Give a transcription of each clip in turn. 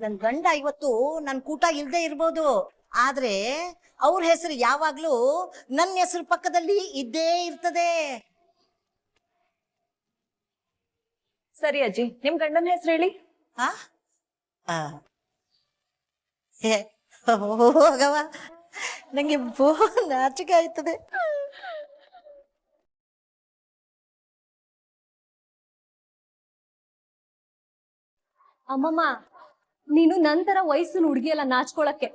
ನನ್ ಗಂಡ ಇವತ್ತು ನನ್ ಕೂಟ ಇಲ್ದೇ ಇರ್ಬೋದು, ಆದ್ರೆ ಅವ್ರ ಹೆಸರು ಯಾವಾಗ್ಲೂ ನನ್ನ ಹೆಸರು ಪಕ್ಕದಲ್ಲಿ ಇದ್ದೇ ಇರ್ತದೆ. ಸರಿ ಅಜ್ಜಿ, ನಿಮ್ ಗಂಡನ ಹೆಸರು ಹೇಳಿ. ಹೋಗವ, ನಂಗೆ ನಾಚಿಕೆ ಆಯ್ತದೆ. ಅಮ್ಮಮ್ಮ, ನೀನು ನಂತರ ವಯಸ್ಸಿನ ಹುಡುಗಿಯಲ್ಲ ನಾಚ್ಕೊಳಕ್ಕೆ.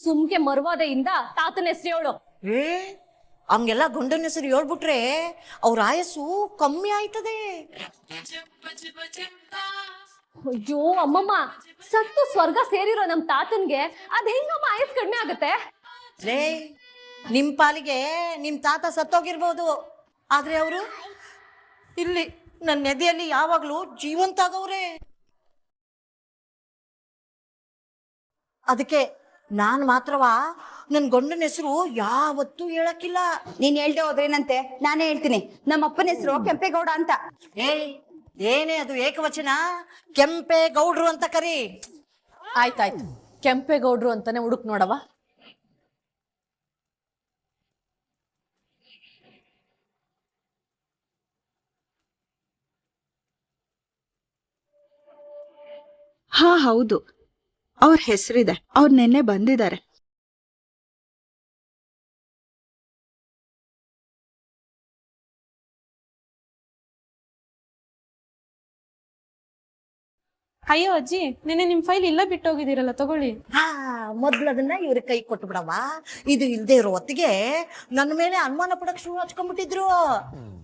ಸುಮ್ಕೆ ಮರ್ವಾದೆಯಿಂದ ತಾತನ ಹೆಸರು ಹೇಳು. ಹಂಗೆಲ್ಲ ಗಂಡನ ಹೆಸರು ಹೇಳ್ಬಿಟ್ರೆ ಅವ್ರ ಆಯಸ್ಸು ಕಮ್ಮಿ ಆಯ್ತದೆ. ಅಯ್ಯೋ ಅಮ್ಮಮ್ಮ, ಸತ್ತು ಸ್ವರ್ಗ ಸೇರಿರೋ ನಮ್ ತಾತನ್ಗೆ ಅದ್ ಹೆಂಗಮ್ಮ ಆಯಸ್ ಕಡಿಮೆ ಆಗತ್ತೆ? ಲೇ, ನಿಮ್ ಪಾಲಿಗೆ ನಿಮ್ ತಾತ ಸತ್ತೋಗಿರ್ಬೋದು, ಆದ್ರೆ ಅವರು ಇಲ್ಲಿ ನನ್ನ ನೆದೆಯಲ್ಲಿ ಯಾವಾಗ್ಲೂ ಜೀವಂತ ಆಗವ್ರೆ. ಅದಕ್ಕೆ ನಾನ್ ಮಾತ್ರವಾ ನನ್ ಗಂಡನ ಹೆಸರು ಯಾವತ್ತೂ ಹೇಳಕ್ಕಿಲ್ಲ. ನೀನ್ ಹೇಳ್ದೆ ಹೋದ್ರೇನಂತೆ, ನಾನೇ ಹೇಳ್ತೀನಿ. ನಮ್ಮ ಅಪ್ಪನ ಹೆಸರು ಕೆಂಪೇಗೌಡ ಅಂತ. ಏನೇ ಅದು ಏಕವಚನ? ಕೆಂಪೇಗೌಡ್ರು ಅಂತ ಕರಿ. ಆಯ್ತಾಯ್ತು, ಕೆಂಪೇಗೌಡ್ರು ಅಂತಾನೆ ಹುಡುಕ್ ನೋಡವ. ಹಾ ಹೌದು, ಅವ್ರ ಹೆಸರಿದೆ. ಅವ್ರು ನೆನ್ನೆ ಬಂದಿದ್ದಾರೆ. ಅಯ್ಯೋ ಅಜ್ಜಿ, ನೆನ್ನೆ ನಿಮ್ ಫೈಲ್ ಇಲ್ಲ ಬಿಟ್ಟೋಗಿದ್ದೀರಲ್ಲ, ತಗೊಳ್ಳಿ. ಮೊದ್ಲು ಅದನ್ನ ಇವ್ರ ಕೈ ಕೊಟ್ಟು ಬಿಡವ. ಇದು ಇಲ್ದೇ ಇರೋ ಹೊತ್ತಿಗೆ ನನ್ನ ಮೇಲೆ ಅನುಮಾನ ಪಡಕ್ ಶುರು ಹಚ್ಕೊಂಡ್ಬಿಟ್ಟಿದ್ರು.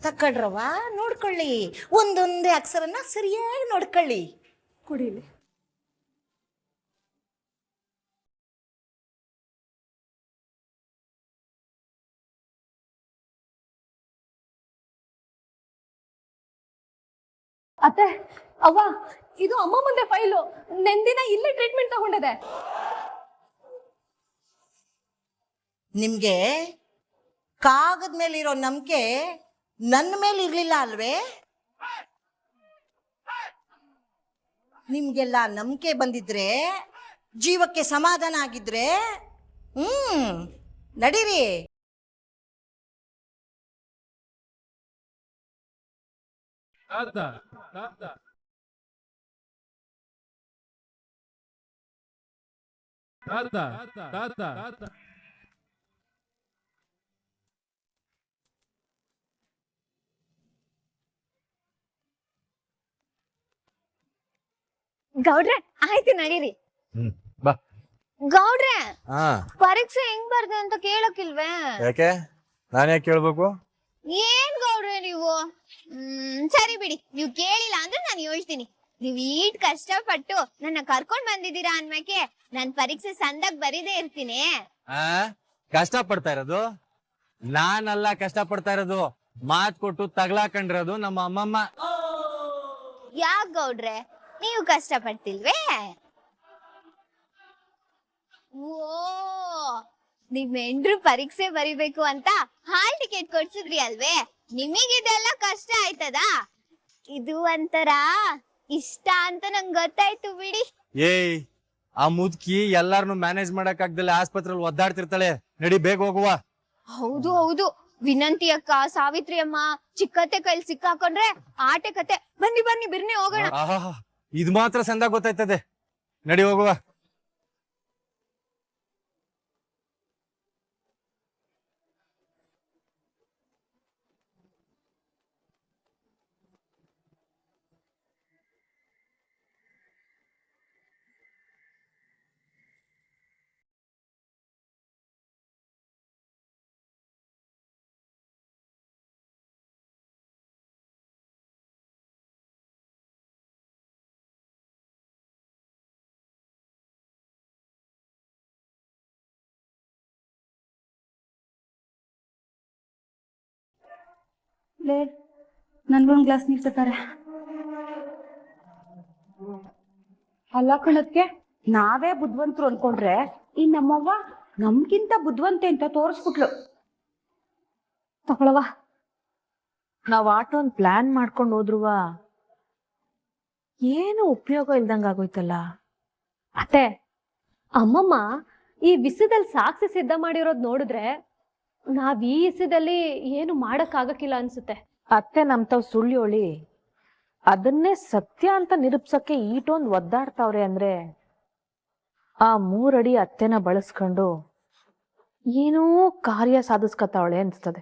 ತಕ್ಕಡ್ರವ, ನೋಡ್ಕೊಳ್ಳಿ, ಒಂದೊಂದೇ ಅಕ್ಷರನ್ನ ಸರಿಯಾಗಿ ನೋಡ್ಕೊಳ್ಳಿ. ಕುಡೀಲಿ. ಅತ್ತೆ, ಅವ್ವ, ಇದು ಅಮ್ಮ ಮುಂದೆ ಫೈಲು. ನೆಂದಿನ ಇಲ್ಲೇ ಟ್ರೀಟ್ಮೆಂಟ್ ತಗೊಂಡಿದೆ. ನಿಮ್ಗೆ ಕಾಗದ ಮೇಲೆ ಇರೋ ನಂಬಿಕೆ ನನ್ನ ಮೇಲೆ ಇರ್ಲಿಲ್ಲ ಅಲ್ವೇ? ನಿಮ್ಗೆಲ್ಲ ನಂಬಿಕೆ ಬಂದಿದ್ರೆ, ಜೀವಕ್ಕೆ ಸಮಾಧಾನ ಆಗಿದ್ರೆ ನಡೀರಿ. ಗೌಡ್ರೆ, ಆಯ್ತು ನಡೀರಿ. ಬಾ ಗೌಡ್ರೆ, ಹಾ, ಪರೀಕ್ಷೆ ಹೆಂಗ್ ಬರ್ದೆ ಅಂತ ಕೇಳಕ್ಕಿಲ್ವೇ? ಯಾಕೆ ನಾನು ಯಾಕೆ ಕೇಳ್ಬೇಕು? ಏನ್ ಗೌಡ್ರೆ ನೀವು? ಸರಿ ಬಿಡಿ, ನೀವು ಕೇಳಿಲ್ಲ ಅಂದ್ರೆ ನಾನು ಹೇಳ್ತೀನಿ. ನೀವ್ ಈಟ್ ಕಷ್ಟಪಟ್ಟು ನನ್ನ ಕರ್ಕೊಂಡ್ ಬಂದಿದ್ದೀರಾ ಅನ್ಮೇಕೆ ನಾನ್ ಪರೀಕ್ಷೆ ಸಂದಾಗ ಬರೀದೇ ಇರ್ತೀನಿ. ಕಷ್ಟ ಪಡ್ತಾ ಇರೋದು ನಾನಲ್ಲ, ಕಷ್ಟ ಪಡ್ತಾ ಇರೋದು ಮಾತ್ ಕೊಟ್ಟು ತಗ್ಲಾಕೊಂಡಿರೋದು ನಮ್ಮ ಅಮ್ಮಮ್ಮ. ಯಾಕ್ ಗೌಡ್ರೆ, ನೀವು ಕಷ್ಟ ಪಡ್ತಿಲ್ವೇ? ಓ, ನಿಮ್ ಹೆಂಡ್ರು ಪರೀಕ್ಷೆ ಬರಿಬೇಕು ಅಂತ ಹಾಲ್ ಟಿಕೆಟ್ ಕೊಡ್ಸಿದ್ರಿ ಅಲ್ವೇ? ನಿಮಗಿದೆಲ್ಲ ಕಷ್ಟ ಆಯ್ತದ? ಇದು ಒಂಥರ ಇಷ್ಟ ಅಂತ ನಂಗೆ ಗೊತ್ತಾಯ್ತು ಬಿಡಿ. ಏಯ್, ಆ ಮುದ್ಕಿ ಎಲ್ಲಾರನು ಮ್ಯಾನೇಜ್ ಮಾಡಕ್ ಆಗ್ದಲ್ಲ ಆಸ್ಪತ್ರೆಯಲ್ಲಿ ಒದ್ದಾಡ್ತಿರ್ತಾಳೆ. ನಡಿ, ಬೇಗ ಹೋಗುವ. ಹೌದು ಹೌದು, ವಿನಂತಿ ಅಕ್ಕ, ಸಾವಿತ್ರಿ ಅಮ್ಮ ಚಿಕ್ಕತ್ತೆ ಕೈಲಿ ಸಿಕ್ಕಾಕೊಂಡ್ರೆ ಆಟೆ ಕತೆ. ಬನ್ನಿ ಬನ್ನಿ, ಬಿರ್ನೆ ಹೋಗೋಣ. ಇದು ಮಾತ್ರ ಸಂದ ಗೊತ್ತಾಯ್ತದೆ. ನಡಿ ಹೋಗುವ. ನನ್ಗೊಂದ್ ಗ್ಲಾಸ್ ನೀರ್ ತರ್ತಾರೆ. ಅಲ್ಲ ಕಣದ್ಕೆ, ನಾವೇ ಬುದ್ಧಿವಂತರು ಅನ್ಕೊಂಡ್ರೆ ಈ ನಮ್ಮವ್ವ ನಮ್ಗಿಂತ ಬುದ್ಧಿವಂತೆ ಅಂತ ತೋರಿಸ್ಬಿಟ್ಲು. ತಗೊಳವ, ನಾವ್ ಆಟೋನ್ ಪ್ಲಾನ್ ಮಾಡ್ಕೊಂಡು ಹೋದ್ರುವ ಏನು ಉಪಯೋಗ ಇಲ್ದಂಗ ಆಗೋಯ್ತಲ್ಲ. ಅತ್ತೆ, ಅಮ್ಮಮ್ಮ ಈ ವಿಷಯದಲ್ಲಿ ಸಾಕ್ಷಿ ಸಿದ್ಧ ಮಾಡಿರೋದ್ ನೋಡಿದ್ರೆ ನಾವ್ ಈ ವಿಷಯದಲ್ಲಿ ಏನು ಮಾಡಕ್ ಆಗಕ್ಕಿಲ್ಲ ಅನ್ಸುತ್ತೆ. ಅತ್ತೆ ನಮ್ತಾವ್ ಸುಳ್ಯೋಳಿ ಅದನ್ನೇ ಸತ್ಯ ಅಂತ ನಿರೂಪ್ಸಕ್ಕೆ ಈಟೊಂದ್ ಒದ್ದಾಡ್ತಾವ್ರೆ ಅಂದ್ರೆ ಆ 3 ಅಡಿ ಅತ್ತೆನ ಬಳಸ್ಕೊಂಡು ಏನೋ ಕಾರ್ಯ ಸಾಧಿಸ್ಕತಾವಳೆ ಅನ್ಸ್ತದೆ.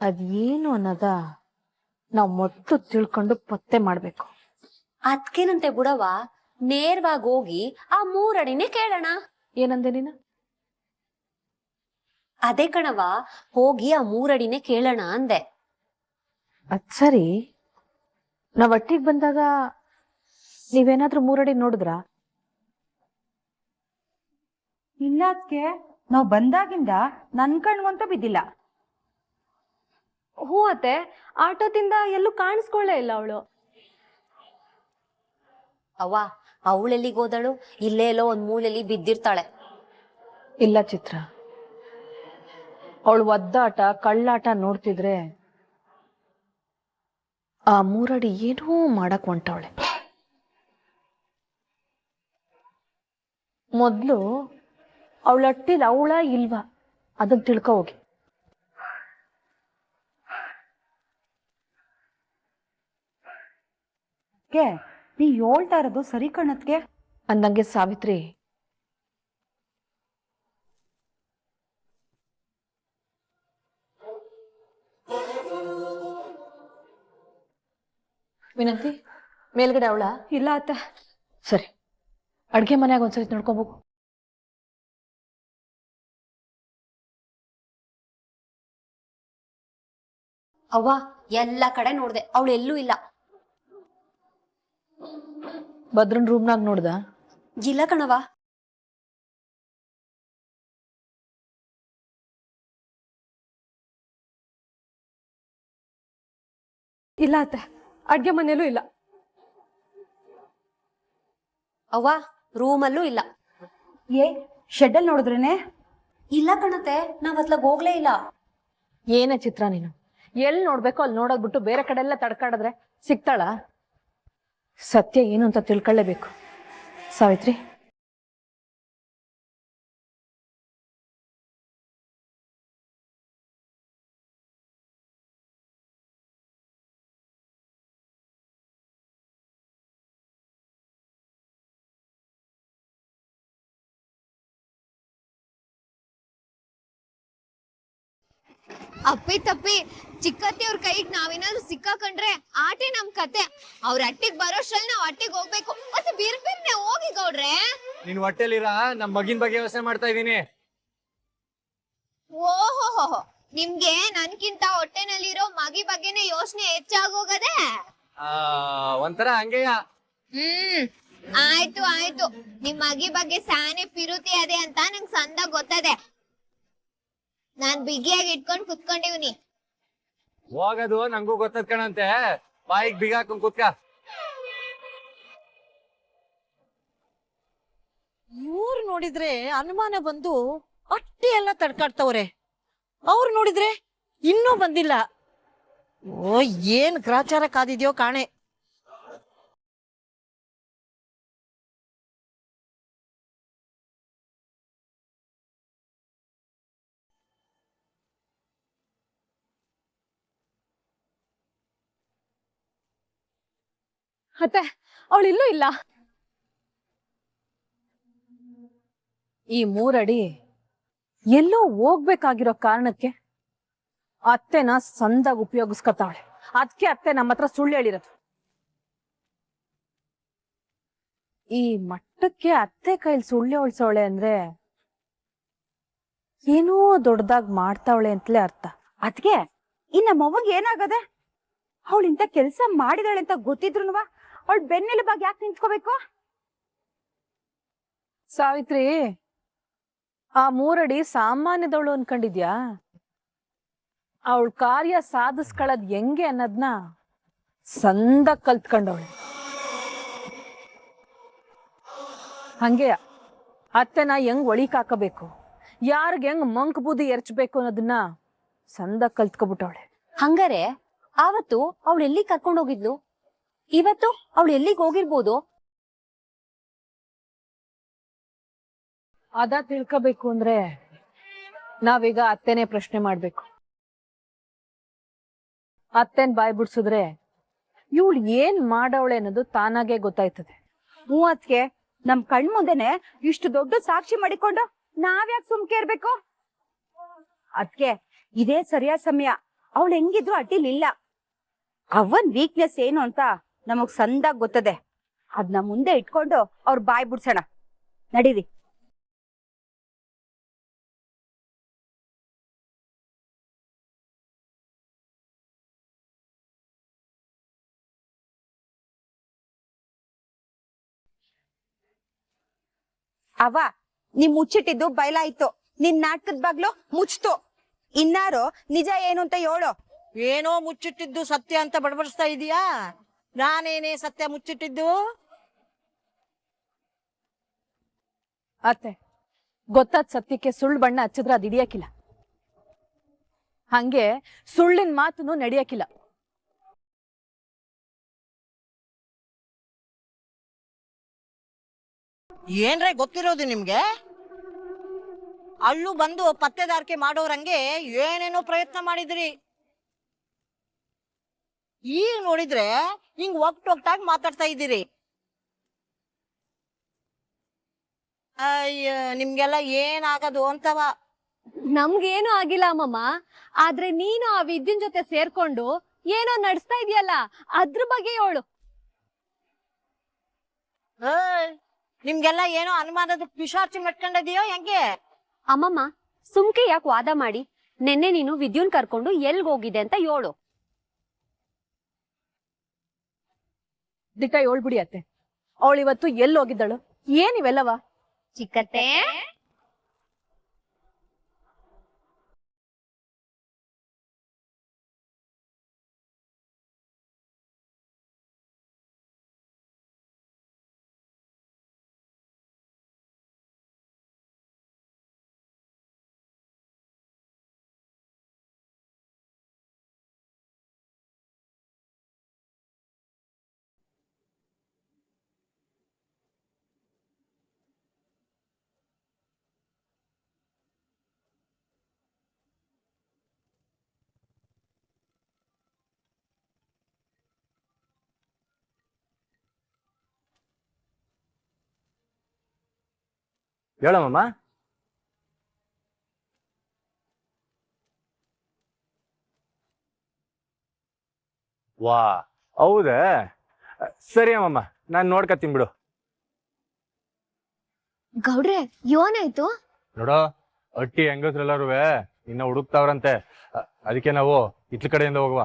ಅದೇನು ಅನ್ನೋದ ನಾವ್ ಮೊದಲು ತಿಳ್ಕೊಂಡು ಪತ್ತೆ ಮಾಡ್ಬೇಕು. ಅದ್ಕೇನಂತೆ ಬುಡವ, ನೇರವಾಗಿ ಹೋಗಿ ಆ 3 ಅಡಿನೇ ಕೇಳೋಣ. ಏನಂದೆ ನೀನು? ಅದೇ ಕಣವ, ಹೋಗಿ ಆ 3 ಅಡಿನೇ ಕೇಳೋಣ ಅಂದೆ. ಅದ್ ಸರಿ, ನಾವ್ ಒಟ್ಟಿಗೆ ಬಂದಾಗ ನೀವೇನಾದ್ರೂ 3 ಅಡಿ ನೋಡಿದ್ರಾ? ಇಲ್ಲ ಅದ್ಕೆ, ನಾವ್ ಬಂದಾಗಿಂದ ನನ್ ಕಣ್ಗಂತೂ ಬಿದ್ದಿಲ್ಲ. ಹ್ಞೂ ಅತ್ತೆ, ಆಟೋದಿಂದ ಎಲ್ಲೂ ಕಾಣಿಸ್ಕೊಳ್ಳೇ ಇಲ್ಲ ಅವಳು. ಅವ್ವ, ಅವಳೆಲ್ಲಿಗೆ ಹೋದಳು? ಇಲ್ಲೇ ಎಲ್ಲೋ ಒಂದ್ ಮೂಲೆಯಲ್ಲಿ ಬಿದ್ದಿರ್ತಾಳೆ. ಇಲ್ಲ ಚಿತ್ರ, ಅವಳು ಒದ್ದಾಟ ಕಳ್ಳಾಟ ನೋಡ್ತಿದ್ರೆ ಆ 3 ಅಡಿ ಏನೋ ಮಾಡಕ್ ಹೊಂಟವಳೆ. ಮೊದ್ಲು ಅವಳಟ್ಟಿಲ್ ಅವಳ ಇಲ್ವಾ ಅದನ್ನ ತಿಳ್ಕೊ ಹೋಗಿ. ನೀ ಹೇಳ್ತಾ ಇರೋದು ಸರಿ ಕಣತ್ಗೆ. ಅಂದಂಗೆ ಸಾವಿತ್ರಿ, ವಿನಂತಿ ಮೇಲ್ಗಡೆ ಅವಳ? ಇಲ್ಲ ಅತ್ತೆ. ಸರಿ, ಅಡ್ಗೆ ಮನ್ಯಾಗ ಒಂದ್ಸರಿ ನೋಡ್ಕೋಬೇಕು. ಅವ್ವ, ಎಲ್ಲ ಕಡೆ ನೋಡ್ದೆ, ಅವಳು ಎಲ್ಲೂ ಇಲ್ಲ. ಭದ್ರನ್ ರೂಮ್ನಾಗ ನೋಡ್ದ? ಇಲ್ಲ ಕಣವ. ಇಲ್ಲ ಅತ್ತೆ, ಅಡ್ಗೆ ಮನೇಲೂ ಇಲ್ಲ. ಅವ್ವ, ರೂಮಲ್ಲೂ ಇಲ್ಲ. ಏ ಶೆಡ್ಡಲ್ ನೋಡಿದ್ರೇನೆ? ಇಲ್ಲ ಕಣತೆ, ನಾವ್ ಅತ್ಲಾಗ ಹೋಗ್ಲೇ ಇಲ್ಲ. ಏನೇ ಚಿತ್ರ ನೀನು, ಎಲ್ಲಿ ನೋಡ್ಬೇಕು ಅಲ್ಲಿ ನೋಡೋದ್ ಬಿಟ್ಟು ಬೇರೆ ಕಡೆ ಎಲ್ಲ ತಡ್ಕಾಡಿದ್ರೆ ಸಿಗ್ತಾಳ? ಸತ್ಯ ಏನು ಅಂತ ತಿಳ್ಕೊಳ್ಳೇಬೇಕು. ಸಾವಿತ್ರಿ, ಅಪ್ಪಿ ತಪ್ಪಿ ಚಿಕ್ಕತ್ತಿ ಅವ್ರ ಕೈಗ್ ನಾವೇನಾದ್ರು ಸಿಕ್ಕಾಕೊಂಡ್ರೆ ಆಟೆ ನಮ್ ಕತೆ. ಅವ್ರ ಅಟ್ಟಿಗ್ ಬರೋಷ್ಟ್ರಲ್ಲಿ ನಾವ್ ಅಟ್ಟಿಗ್ ಹೋಗ್ಬೇಕು. ಮತ್ತೆ ಬಿರ್ಬಿರ್ನೆ ಹೋಗಿ ಗೌಡ್ರೆ. ನೀನ್ ಹೊಟ್ಟೆಲಿರ ನಮ್ ಮಗಿನ ಬಗ್ಗೆ ಯೋಚನೆ ಮಾಡ್ತಾ ಇದೀನಿ. ಓಹೋ, ನಿಮ್ಗೆ ನನ್ಕಿಂತ ಹೊಟ್ಟೆನಲ್ಲಿರೋ ಮಗಿ ಬಗ್ಗೆನೆ ಯೋಚನೆ ಹೆಚ್ಚಾಗೋಗದೆ. ಒಂಥರ ಹಂಗೆಯ. ಆಯ್ತು, ನಿಮ್ ಮಗಿ ಬಗ್ಗೆ ಸಾನೆ ಪಿರುತಿ ಅದೇ ಅಂತ ನಂಗ್ ಸಂದ ಗೊತ್ತದೆ. ನಾನ್ ಬಿಗಿಯಾಗಿ ಇಟ್ಕೊಂಡ್ ಕುತ್ಕೊಂಡಿವ್ನಿ. ಹೋಗದು ನಂಗೂ ಗೊತ್ತದ್ ಕಣಂತೆ. ಬಾಯಿಗೆ ಬಿಗ ಹಾಕೊಂಡ್ ಕುತ್ಕ. ಇವ್ರು ನೋಡಿದ್ರೆ ಅನುಮಾನ ಬಂದು ಅಟ್ಟಿ ಎಲ್ಲ ತಡ್ಕಾಡ್ತವ್ರೆ. ಅವ್ರು ನೋಡಿದ್ರೆ ಇನ್ನೂ ಬಂದಿಲ್ಲ. ಓ, ಏನ್ ಗ್ರಾಚಾರ ಕಾದಿದ್ಯೋ ಕಾಣೆ. ಅತ್ತೆ, ಅವಳು ಇಲ್ಲೂ ಇಲ್ಲ. ಈ 3 ಅಡಿ ಎಲ್ಲೋ ಹೋಗ್ಬೇಕಾಗಿರೋ ಕಾರಣಕ್ಕೆ ಅತ್ತೆನ ಸಂದಾಗ ಉಪಯೋಗಿಸ್ಕೊತಾವಳೆ. ಅದಕ್ಕೆ ಅತ್ತೆ ನಮ್ಮ ಹತ್ರ ಸುಳ್ಳು ಹೇಳಿರೋದು. ಈ ಮಟ್ಟಕ್ಕೆ ಅತ್ತೆ ಕೈಲಿ ಸುಳ್ಳು ಹೊಳ್ಸವಳೆ ಅಂದ್ರೆ ಏನೋ ದೊಡ್ಡದಾಗ್ ಮಾಡ್ತಾವಳೆ ಅಂತಲೇ ಅರ್ಥ. ಅದ್ಕೆ ಇನ್ನ ಮೊವ್ವಗ್ ಏನಾಗದೆ? ಅವಳು ಇಂತ ಕೆಲ್ಸ ಮಾಡಿದಾಳೆ ಅಂತ ಗೊತ್ತಿದ್ರುನುವ ಅವಳು ಬೆನ್ನೆಲುಬಾಗಿ ಯಾಕೆ ನಿಂತ್ಕೋಬೇಕು? ಸಾವಿತ್ರಿ, ಆ 3 ಅಡಿ ಸಾಮಾನ್ಯದವಳು ಅನ್ಕೊಂಡಿದ್ಯಾ? ಅವಳ ಕಾರ್ಯ ಸಾಧಿಸ್ಕೊಳ್ಳೋದ್ ಹೆಂಗೆ ಅನ್ನೋದ್ನ ಸಂದ ಕಲ್ತ್ಕೊಂಡವಳೆ. ಹಂಗೆ ಅತ್ತೆನ ಹೆಂಗ್ ಒಳಿಕ್ ಹಾಕಬೇಕು, ಯಾರಿಗ ಹೆಂಗ್ ಮಂಕ್ ಬೂದಿ ಎರ್ಚ್ಬೇಕು ಅನ್ನೋದನ್ನ ಸಂದ ಕಲ್ತ್ಕೊಬಿಟ್ಟವಳೆ. ಹಂಗಾರೆ ಆವತ್ತು ಅವಳು ಎಲ್ಲಿ ಕರ್ಕೊಂಡು ಹೋಗಿದ್ಲು? ಇವತ್ತು ಅವಳು ಎಲ್ಲಿಗೆ ಹೋಗಿರ್ಬೋದು? ಅದ ತಿಳ್ಕೋಬೇಕು ಅಂದ್ರೆ ನಾವೀಗ ಅತ್ತೆನೇ ಪ್ರಶ್ನೆ ಮಾಡ್ಬೇಕು. ಅತ್ತೆನ್ ಬಾಯ್ ಬಿಡ್ಸಿದ್ರೆ ಇವಳು ಏನ್ ಮಾಡವಳೆ ಅನ್ನೋದು ತಾನಾಗೆ ಗೊತ್ತಾಯ್ತದೆ. ಮೂವತ್ಗೆ ನಮ್ ಕಣ್ ಮುಂದೆನೆ ಇಷ್ಟು ದೊಡ್ಡ ಸಾಕ್ಷಿ ಮಾಡಿಕೊಂಡು ನಾವ್ಯಾಕೆ ಸುಮ್ಕೆ ಇರ್ಬೇಕು? ಅದ್ಕೆ ಇದೇ ಸರಿಯಾದ ಸಮಯ. ಅವಳು ಹೆಂಗಿದ್ರು ಅಡ್ಡಿಲಿಲ್ಲ. ಅವನ್ ವೀಕ್ನೆಸ್ ಏನು ಅಂತ ನಮಗ್ ಸಂದಾಗ ಗೊತ್ತದೆ. ಅದ್ನ ಮುಂದೆ ಇಟ್ಕೊಂಡು ಅವ್ರ ಬಾಯ್ ಬಿಡ್ಸೋಣ. ನಡೀರಿ. ಅವ್ವ, ನೀ ಮುಚ್ಚಿಟ್ಟಿದ್ದು ಬಯಲಾಯ್ತು. ನಿನ್ ನಾಟಕದ ಬಾಗ್ಲು ಮುಚ್ತು. ಇನ್ನಾರು ನಿಜ ಏನು ಅಂತ ಹೇಳು. ಏನೋ ಮುಚ್ಚಿಟ್ಟಿದ್ದು ಸತ್ಯ ಅಂತ ಬಡಬಡಿಸ್ತಾ ಇದೀಯಾ? ನಾನೇನೇ ಸತ್ಯ ಮುಚ್ಚಿಟ್ಟಿದ್ದು? ಅತ್ತೆ, ಗೊತ್ತಾದ ಸತ್ಯಕ್ಕೆ ಸುಳ್ಳು ಬಣ್ಣ ಹಚ್ಚಿದ್ರೆ ಅದು ಹಿಡಿಯಕ್ಕಿಲ್ಲ. ಹಂಗೆ ಸುಳ್ಳಿನ ಮಾತನ್ನು ನಡೆಯಕ್ಕಿಲ್ಲ. ಏನ್ರೆ ಗೊತ್ತಿರೋದು ನಿಮ್ಗೆ? ಅಲ್ಲೂ ಬಂದು ಪತ್ತೆದಾರಿಕೆ ಮಾಡೋರಂಗೆ ಏನೇನೋ ಪ್ರಯತ್ನ ಮಾಡಿದ್ರಿ. ಈಗ ನೋಡಿದ್ರೆ ಹಿಂಗ್ ಒಗ್ಟಾಗಿ ಮಾತಾಡ್ತಾ ಇದ್ದೀರಿ. ಅಯ್ಯ, ನಿಮ್ಗೆಲ್ಲ ಏನಾಗದು ಅಂತವ. ನಮ್ಗೇನು ಆಗಿಲ್ಲ ಅಮ್ಮಮ್ಮ. ಆದ್ರೆ ನೀನು ಆ ವಿದ್ಯುನ್ ಜೊತೆ ಸೇರ್ಕೊಂಡು ಏನೋ ನಡೆಸ್ತಾ ಇದೆಯಲ್ಲ, ಅದ್ರ ಬಗ್ಗೆ ಹೇಳು. ನಿಮ್ಗೆಲ್ಲ ಏನೋ ಅನುಮಾನದ ಪಿಶಾಚಿ ಮಟ್ಕೊಂಡಿದೀಯೋ ಹೆಂಗೆ? ಅಮ್ಮಮ್ಮ, ಸುಮ್ಕೆ ಯಾಕೆ ವಾದ ಮಾಡಿ? ನೆನ್ನೆ ನೀನು ವಿದ್ಯುನ್ ಕರ್ಕೊಂಡು ಎಲ್ಗ್ ಹೋಗಿದೆ ಅಂತ ಹೇಳು. ದಿಟ್ಟ ಹೇಳ್ಬಿಡಿ ಅತ್ತೆ. ಅವಳು ಇವತ್ತು ಎಲ್ಲಿ ಹೋಗಿದ್ದಳು? ಏನ್ ಇವೆಲ್ಲವ? ಚಿಕ್ಕತ್ತೆ, ಹೇಳಮ್ಮ. ವಾ, ಹೌದಾ? ಸರಿ ಅಮ್ಮಮ್ಮ, ನಾನ್ ನೋಡ್ಕತ್ತೀನಿ ಬಿಡು. ಗೌಡ್ರೆ ಏನಾಯ್ತು? ನೋಡೋ, ಅಟ್ಟಿ ಹೆಂಗಸ್ರೆಲ್ಲರೂ ಇನ್ನ ಹುಡುಕ್ತಾವ್ರಂತೆ. ಅದಕ್ಕೆ ನಾವು ಇತ್ಲ ಕಡೆಯಿಂದ ಹೋಗುವ.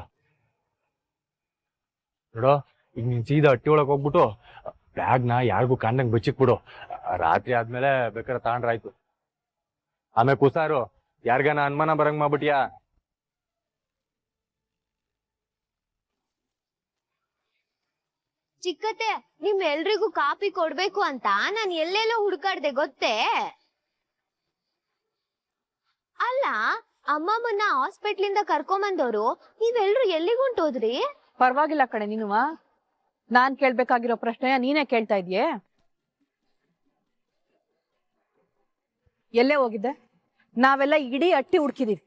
ನೋಡೋ, ಈಗ ನೀನ್ ಸೀದಾ ಅಟ್ಟಿ ಒಳಗೆ ಹೋಗ್ಬಿಟ್ಟು ಬ್ಯಾಗ್ನ ಯಾರಿಗೂ ಕಾಣ್ದಂಗ್ ಬಚ್ಚಿಕ್ಬಿಡು. ರಾತ್ರಿ ಆದ್ಮೇಲೆ ಬೇಕಾದ್ರೆ ತಗೊಂಡ್ರಾಯ್ತು. ಆಮೇಲೆ ಕುಸಾರು ಯಾರಿಗಾನ ಅನುಮಾನ ಬರಂಗ್ ಮಾಡ್ಬಿಟ್ಯಾ? ಚಿಕ್ಕತ್ತೆ, ನಿಮ್ ಎಲ್ರಿಗೂ ಕಾಪಿ ಕೊಡ್ಬೇಕು ಅಂತ ನಾನ್ ಎಲ್ಲೆಲ್ಲೋ ಹುಡುಕಾಡ್ದೆ ಗೊತ್ತೇ? ಅಲ್ಲ, ಅಮ್ಮಮ್ಮನ್ನ ಹಾಸ್ಪಿಟ್ಲಿಂದ ಕರ್ಕೊಂಬಂದವ್ರು ನೀವೆಲ್ರು ಎಲ್ಲಿಗುಂಟೋದ್ರಿ? ಪರವಾಗಿಲ್ಲ ಕಣೆ ನೀನುವ. ನಾನ್ ಕೇಳ್ಬೇಕಾಗಿರೋ ಪ್ರಶ್ನೆಯ ನೀನೇ ಕೇಳ್ತಾ ಇದೀಯೇ. ಎಲ್ಲೇ ಹೋಗಿದ್ದೆ? ನಾವೆಲ್ಲ ಇಡೀ ಅಟ್ಟಿ ಹುಡ್ಕಿದೀವಿ.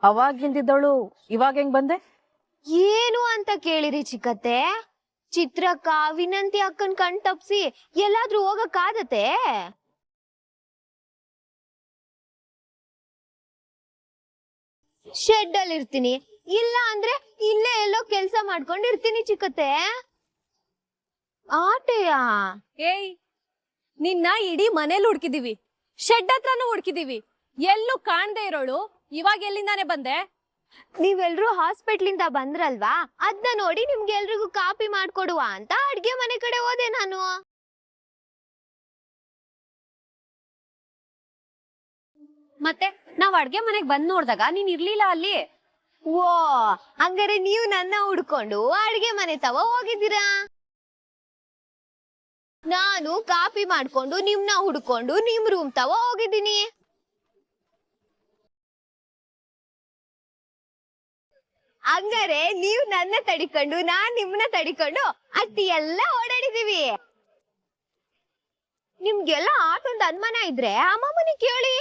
ಅವಾಗಿಂದಿದ್ದವಳು ಇವಾಗ ಹೆಂಗ್ ಬಂದೆ? ಏನು ಅಂತ ಕೇಳಿರಿ ಚಿಕ್ಕತ್ತೆ? ಚಿತ್ರಕ್ಕ, ವಿನಂತಿ ಅಕ್ಕನ್ ಕಣ್ ತಪ್ಸಿ ಎಲ್ಲಾದ್ರೂ ಹೋಗಕ್ಕಾಗತ್ತೆ? ಶೆಡ್ ಅಲ್ಲಿ ಇರ್ತೀನಿ, ಇಲ್ಲ ಅಂದ್ರೆ ಇಲ್ಲೇ ಎಲ್ಲೋ ಕೆಲ್ಸ ಮಾಡ್ಕೊಂಡಿರ್ತೀನಿ ಚಿಕ್ಕತ್ತೆ. ಆಟೆಯ? ಏಯ್, ನಿನ್ನ ಇಡೀ ಮನೇಲಿ ಹುಡ್ಕಿದೀವಿ, ಶೆಡ್ ಹತ್ರನೂ ಹುಡ್ಕಿದೀವಿ, ಎಲ್ಲೂ ಕಾಣ್ದೆ ಇರೋಳು ಇವಾಗ ಎಲ್ಲಿಂದಾನೆ ಬಂದೆ? ನೀವೆಲ್ರೂ ಹಾಸ್ಪಿಟ್ಲಿಂದ ಬಂದ್ರಲ್ವಾ, ಅದ್ನ ನೋಡಿ ನಿಮ್ಗೆಲ್ರಿಗೂ ಕಾಪಿ ಮಾಡ್ಕೊಡುವ ಅಂತ ಅಡ್ಗೆ ಮನೆ ಕಡೆ ಹೋದೆ ನಾನು. ಮತ್ತೆ ನಾವ್ ಅಡ್ಗೆ ಮನೆಗ್ ಬಂದ್ ನೋಡ್ದಾಗ ನೀನ್ ಇರ್ಲಿಲ್ಲ ಅಲ್ಲಿ. ಓ, ಹಂಗಾರೆ ನೀವು ನನ್ನ ಹುಡ್ಕೊಂಡು ಅಡ್ಗೆ ಮನೆ ತವ ಹೋಗಿದ್ದೀರಾ? ನಾನು ಕಾಪಿ ಮಾಡ್ಕೊಂಡು ನಿಮ್ನ ಹುಡ್ಕೊಂಡು ನಿಮ್ ರೂಮ್ ತವ ಹೋಗಿದ್ದೀನಿ. ಹಂಗಾರೆ ನೀವ್ ನನ್ನ ತಡಿಕೊಂಡು ನಾನ್ ನಿಮ್ಮನ್ನ ತಡಿಕೊಂಡು ಅಟ್ಟಿ ಎಲ್ಲ ಓಡಾಡಿದೀವಿ. ನಿಮ್ಗೆಲ್ಲ ಆಟೊಂದು ಅನುಮಾನ ಇದ್ರೆ ಅಮ್ಮಮ್ಮನಿ ಕೇಳಿ.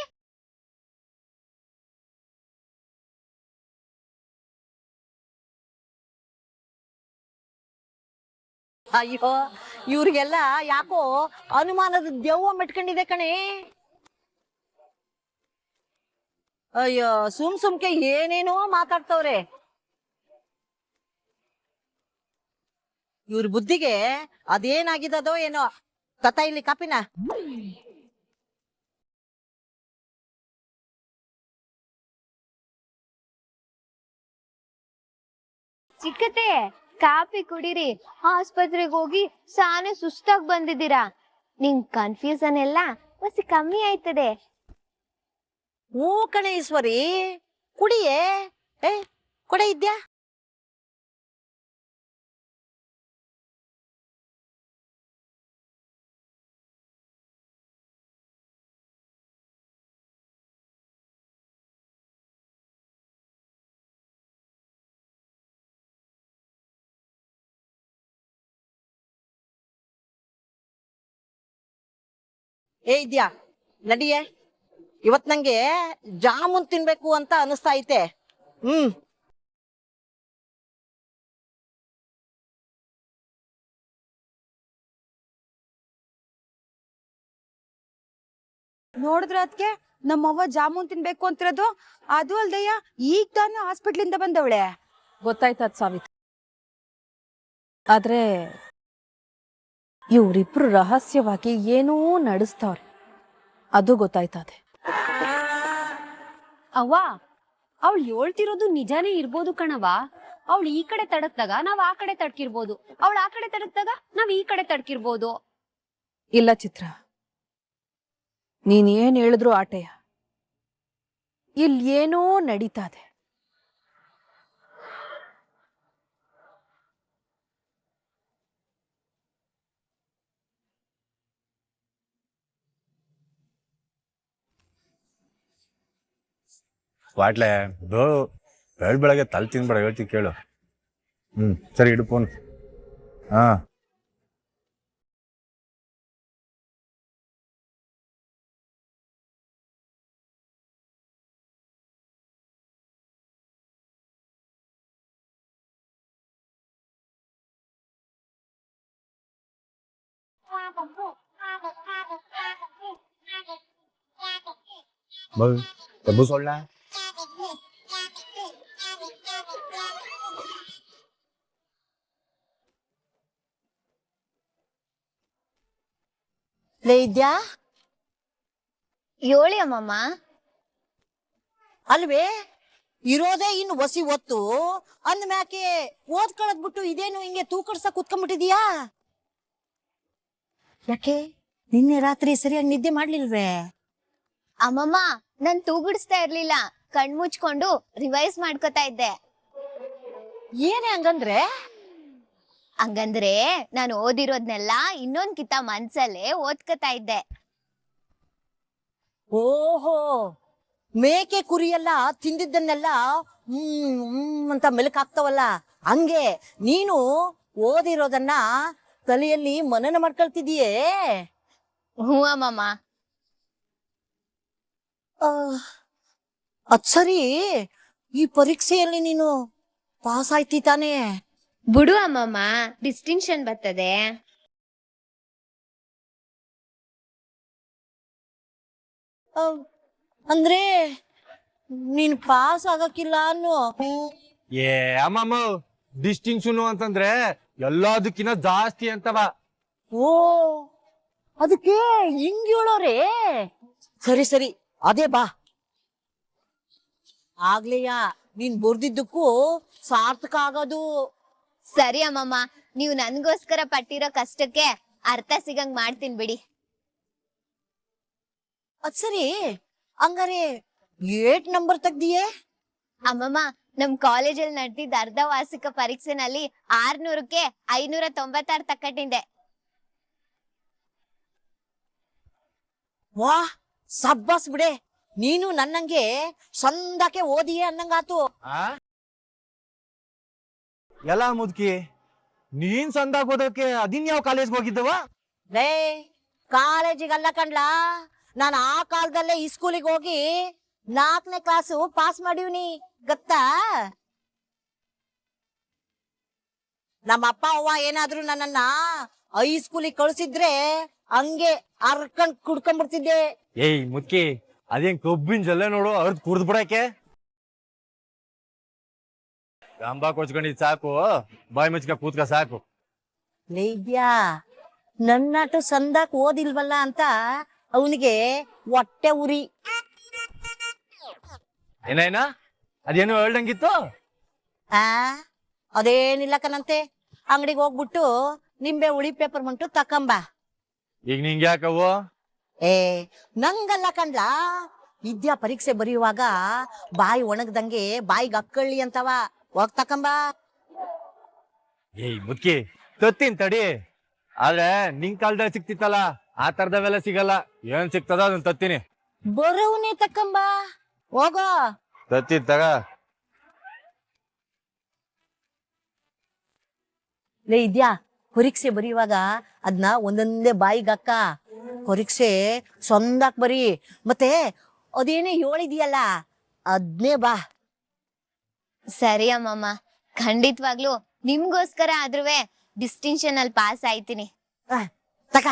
ಅಯ್ಯೋ ಇವ್ರಿಗೆಲ್ಲ ಯಾಕೋ ಅನುಮಾನದ ದೆವ್ವ ಮೆಟ್ಕೊಂಡಿದೆ ಕಣೆ. ಅಯ್ಯೋ ಸುಮ್ಕೆ ಏನೇನೋ ಮಾತಾಡ್ತವ್ರೆ. ಇವ್ರ ಬುದ್ಧಿಗೆ ಅದೇನಾಗಿದ್ದದೋ ಏನೋ. ಕಥ ಇಲ್ಲಿ ಕಾಪಿನ. ಚಿಕ್ಕತೆ ಕಾಫಿ ಕುಡೀರಿ. ಆಸ್ಪತ್ರೆಗೆ ಹೋಗಿ ಸಾನೆ ಸುಸ್ತಾಗ್ ಬಂದಿದ್ದೀರಾ. ನಿಮ್ ಕನ್ಫ್ಯೂಷನ್ ಎಲ್ಲ ಹೊಸಿ ಕಮ್ಮಿ ಆಯ್ತದೆ. ಹೂ ಕಣೆ ಈಶ್ವರಿ, ಕುಡಿಯೇ. ಕೊಡೆ ಇದ್ಯಾ? ಇದ್ಯಾ ನಡಿಯೇ. ಇವತ್ ನಂಗೆ ಜಾಮೂನ್ ತಿನ್ಬೇಕು ಅಂತ ಅನಿಸ್ತಾ ಐತೆ. ನೋಡಿದ್ರ ಅದ್ಕೆ ನಮ್ಮವ್ವ ಜಾಮೂನ್ ತಿನ್ಬೇಕು ಅಂತಿರೋದು. ಅದು ಅಲ್ದಯ್ಯ ಈಗ ತಾನು ಹಾಸ್ಪಿಟ್ಲಿಂದ ಬಂದವಳೆ. ಗೊತ್ತಾಯ್ತದ ಸಾವಿತ್ರಿ. ಆದ್ರೆ ಇವ್ರಿಬ್ರು ರಹಸ್ಯವಾಗಿ ಏನೋ ನಡೆಸ್ತವ್ರೆ, ಅದು ಗೊತ್ತಾಯ್ತದೆ. ಅವ್ವ, ಅವಳು ಹೇಳ್ತಿರೋದು ನಿಜಾನೇ ಇರ್ಬೋದು ಕಣವ. ಅವಳು ಈ ಕಡೆ ತಡಕ್ದಾಗ ನಾವ್ ಆ ಕಡೆ ತಡ್ಕಿರ್ಬೋದು, ಅವಳು ಆ ಕಡೆ ತಡಕ್ದಾಗ ನಾವ್ ಈ ಕಡೆ ತಡ್ಕಿರ್ಬೋದು. ಇಲ್ಲ ಚಿತ್ರ, ನೀನ್ ಏನ್ ಹೇಳಿದ್ರು ಆಟೆಯ. ಇಲ್ಲಿ ಏನೋ ನಡೀತಾದೆ. ವಾಟ್ಲೆ ಬೆಳಗ್ಗೆ ತಲೆ ತಿನ್ಬೇಡ, ಹೇಳ್ತೀನಿ ಕೇಳು. ಸರಿ ಇಡು ಫೋನ್. ಹಾ ತಬ್ಬು ಸೊಳ್ಳ. ಲೇ ಇದ್ಯಾ? ಹೇಳಿ ಅಮ್ಮಮ್ಮ. ಅಲ್ವೇ ಇರೋದೇ ಇನ್ನು ಹೊಸಿ ಹೊತ್ತು ಅಂದ್ಮ್ಯಾಕೆ ಓದ್ಕೊಳ್ಳೋದ್ಬಿಟ್ಟು ಇದೇನು ಹಿಂಗೆ ತೂಕಡ್ಸ ಕುತ್ಕೊಂಡ್ಬಿಟ್ಟಿದ್ಯಾ? ಯಾಕೆ ನಿನ್ನೆ ರಾತ್ರಿ ಸರಿಯಾಗಿ ನಿದ್ದೆ ಮಾಡ್ಲಿಲ್ವೇ? ಅಮ್ಮಮ್ಮ ನಾನ್ ತೂಗುಡಿಸ್ತಾ ಇರ್ಲಿಲ್ಲ, ಕಣ್ ಮುಚ್ಕೊಂಡು ರಿವೈಸ್ ಮಾಡ್ಕೊತಾ ಇದ್ದೆ. ಏನೇ ಹಂಗಂದ್ರೆ? ಹಂಗಂದ್ರೆ ನಾನು ಓದಿರೋದ್ನೆಲ್ಲ ಇನ್ನೊಂದ್ ಕಿತ್ತ ಮನ್ಸಲ್ಲೇ ಓದ್ಕೊತಾ ಇದ್ದೆ. ಓಹೋ, ಮೇಕೆ ಕುರಿ ಎಲ್ಲ ತಿಂದಿದ್ದನ್ನೆಲ್ಲ ಅಂತ ಮೆಲುಕ್ ಹಾಕ್ತಾವಲ್ಲ, ಹಂಗೆ ನೀನು ಓದಿರೋದನ್ನ ತಲೆಯಲ್ಲಿ ಮನನ ಮಾಡ್ಕೊಳ್ತಿದೀಯೇ? ಹ್ಞೂ ಅಮ್ಮಮ್ಮ. ಅದ್ ಸರಿ, ಈ ಪರೀಕ್ಷೆಯಲ್ಲಿ ನೀನು ಪಾಸ್ ಆಯ್ತಿ ತಾನೇ? ಬಿಡು ಅಮ್ಮಮ್ಮ, ಡಿಸ್ಟಿಂಕ್ಷನ್ ಬರ್ತದೆ. ಅಂದ್ರೆ ನೀನ್ ಪಾಸ್ ಆಗಕ್ಕಿಲ್ಲ ಅನ್ನೋ? ಏ ಅಮ್ಮಮ್ಮ, ಡಿಸ್ಟಿಂಕ್ಷನ್ ಅಂತಂದ್ರೆ ಎಲ್ಲದಕ್ಕಿಂತ ಜಾಸ್ತಿ ಅಂತವ. ಓ, ಅದಕ್ಕೆ ಹಿಂಗ್ ಹೇಳೋರೆ. ಸರಿ ಸರಿ, ಅದೇ ಬಾ. ಆಗ್ಲೇಯ ನೀನ್ ಬರ್ದಿದ್ದಕ್ಕೂ ಸಾರ್ಥಕ ಆಗೋದು. ಸರಿ ಅಮ್ಮಮ್ಮ, ನೀವು ನನ್ಗೋಸ್ಕರ ಪಟ್ಟಿರೋ ಕಷ್ಟಕ್ಕೆ ಅರ್ಥ ಸಿಗಂಗ್ ಮಾಡ್ತೀನಿ ಬಿಡಿ. ಅದ್ ಸರಿ, ಹಂಗಾರೆ 8 ನಂಬರ್ ತೆಗ್ದಿಯೇ? ಅಮ್ಮಮ್ಮ, ನಮ್ ಕಾಲೇಜಲ್ಲಿ ನಡೆದಿದ್ದ ಅರ್ಧ ವಾರ್ಷಿಕ ಪರೀಕ್ಷೆನಲ್ಲಿ 600ಕ್ಕೆ 596 ತಕ್ಕಟ್ಟಿಂದೆ. ವಾ, ಸಬ್ಬಾಸ್ ಬಿಡೆ, ನೀನು ನನ್ನಂಗೆ ಸಂದಕ್ಕೆ ಓದಿಯೇ ಅನ್ನಂಗಾತು. ಎಲ್ಲ ಮುದ್ಕಿ ನೀನ್ ಸಂದಾಗ ಓದೋಕೆ ಅದಿನ್ ಯಾವ ಕಾಲೇಜ್ಗೆ ಹೋಗಿದ್ದವ? ರೇ ಕಾಲೇಜಿಗಲ್ಲ ಕಣ್ಲಾ, ನಾನು ಆ ಕಾಲದಲ್ಲೇ ಈ ಸ್ಕೂಲಿಗೆ ಹೋಗಿ 4ನೇ ಕ್ಲಾಸು ಪಾಸ್ ಮಾಡಿವ್ನಿ ಗೊತ್ತಾ. ನಮ್ಮ ಅಪ್ಪ ಅವ್ವ ಏನಾದ್ರು ನನ್ನನ್ನ ಹೈಸ್ಕೂಲಿಗೆ ಕಳ್ಸಿದ್ರೆ ಹಂಗೆ ಅರ್ಕಂಡ್ ಕುಡ್ಕೊಂಡ್ಬಿಡ್ತಿದ್ದೆ. ಏಯ್ ಮುದ್ಕಿ, ಅದೇನ್ ಕಬ್ಬಿನ ಜಲ್ಲೆ ನೋಡು ಅವ್ರದ್ ಕುಡ್ದ್ ಬಿಡಕ್ಕೆ. ಗಂಬ ಕೊಚ್ಕೊಂಡಿದ್ ಸಾಕು, ಬಾಯಿ ಮುಚ್ಕ ಕೂತ್ಕ ಸಾಕು. ಲೇದ್ಯಾ ನನ್ನಟು ಸಂದಾಕ್ ಓದಿಲ್ವಲ್ಲ ಅಂತ ಅವನಿಗೆ ಹೊಟ್ಟೆ ಉರಿ. ಏನೇನ ಅದೇನು ಹೇಳ್ದಂಗಿತ್ತು? ಆ ಅದೇನಿಲ್ಲ ಕಣಂತೆ, ಅಂಗಡಿಗೆ ಹೋಗ್ಬಿಟ್ಟು ನಿಂಬೆ ಹುಳಿ ಪೇಪರ್ ಮಂಟು ತಕೊಂಬ. ಈಗ ನಿಂಗೆ ಯಾಕವು? ಏ ನಂಗಲ್ಲ ಕಣ್ಲಾ, ವಿದ್ಯಾ ಪರೀಕ್ಷೆ ಬರೆಯುವಾಗ ಬಾಯಿ ಒಣಗ್ದಂಗೆ ಬಾಯಿಗೆ ಅಕ್ಕಳ್ಳಿ ಅಂತವ, ಹೋಗ್ ತಕೊಂಬ. ಏಯ್ ಮುದ್ಕಿ, ತತ್ತೀನಿ ತಡಿ. ಆದ್ರೆ ನಿಂಗ್ ಕಾಲದಲ್ಲಿ ಸಿಕ್ತಿತ್ತಲ್ಲ, ಆ ತರದವೆಲ್ಲ ಸಿಗಲ್ಲ. ಏನ್ ಸಿಗ್ತದ ಅದನ್ನ ತತ್ತೀನಿ. ಬರೋವ್ನೇ ತಕೊಂಬ, ಹೋಗೋ. ತತ್ತಿ ತಗ. ಲೇ ಇದ್ಯಾ, ಪರೀಕ್ಷೆ ಬರೆಯುವಾಗ ಅದನ್ನ ಒಂದೊಂದೇ ಬಾಯಿಗೆ ಹಾಕ. ಪರೀಕ್ಷೆ ಸೊಂದಾಕ್ ಬರಿ, ಮತ್ತೆ ಅದೇನೇ ಹೇಳಿದ್ಯಲ್ಲ ಅದ್ನೇ ಬಾ. ಸರಿ ಅಮ್ಮಮ್ಮ, ಖಂಡಿತವಾಗ್ಲೂ ನಿಮ್ಗೋಸ್ಕರ ಆದ್ರೂ ಡಿಸ್ಟಿಂಕ್ಷನ್ ಅಲ್ಲಿ ಪಾಸ್ ಆಯ್ತೀನಿ. ತಕ